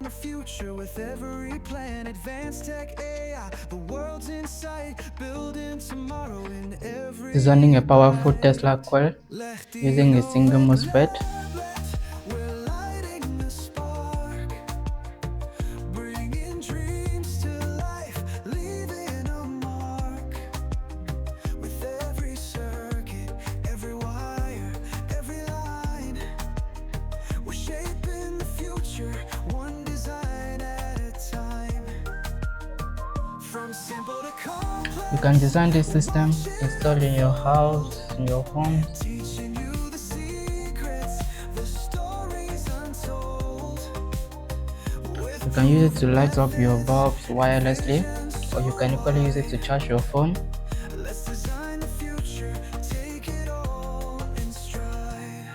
The future with every plan, advanced tech AI, the world's in sight, building tomorrow in every Designing a powerful Tesla coil using a single MOSFET. we're lighting the spark, bringing dreams to life, leaving a mark. With every circuit, every wire, every line, we're shaping the future, one design at a time. From simple to complex, You can design this system, install in your house, in your home. teaching you the secrets, the stories untold. You can use it to light up your bulbs wirelessly, or you can equally use it to charge your phone. Let's design the future, take it all in stride.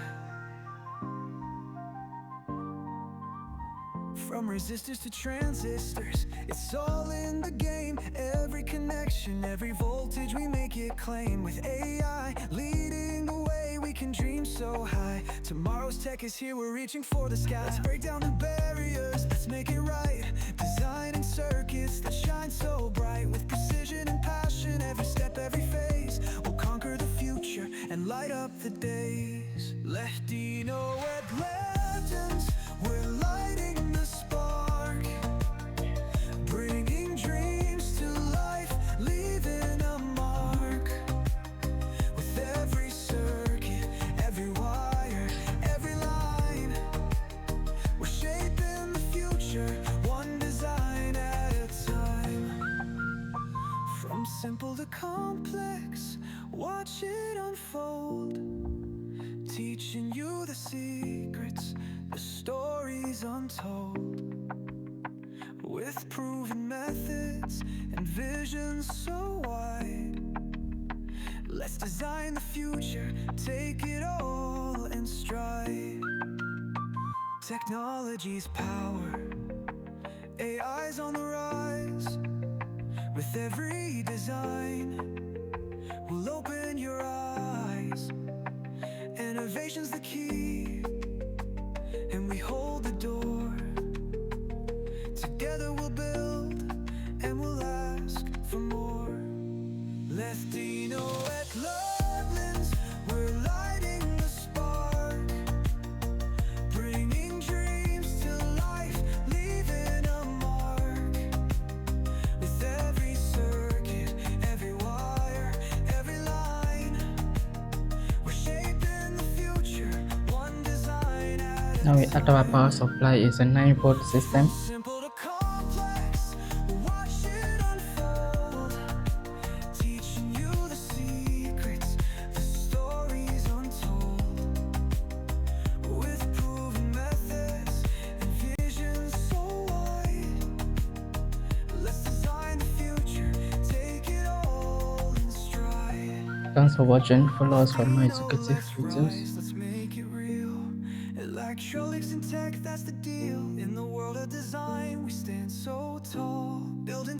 From resistors to transistors, it's all in the game. Every connection, every voltage, we make it claim. With AI leading the way, we can dream so high. Tomorrow's tech is here, we're reaching for the sky. Let's break down the barriers, let's make it right. Designing circuits that shine so bright. With precision and passion, every step, every phase, we'll conquer the future and light up the days. Leftino at Legends, we're lighting the spark, bringing dreams to life, leaving a mark. With every circuit, every wire, every line, we're shaping the future, one design at a time. From simple to complex, watch it unfold, teaching you the secrets, the stories untold. With proven methods and visions so wide, let's design the future, take it all in stride. Technology's power, AI's on the rise. With every design, we'll open your eyes. Innovation's the key, and we hold the door. Together we'll build, and we'll ask for more. Leftino at Lovelands, we're lighting the spark, bringing dreams to life, leaving a mark. With every circuit, every wire, every line, we're shaping the future, one design at a Now at our power supply is a 9-volt system. simple to complex, watch it unfold, teaching you the secrets, the stories untold. With proven methods and visions so wide, let's design the future, take it all in stride. Thanks for watching. Follow us for more educative Let's videos. rise, let's make it real. Electronics and tech, that's the deal. In the world of design, we stand so tall, building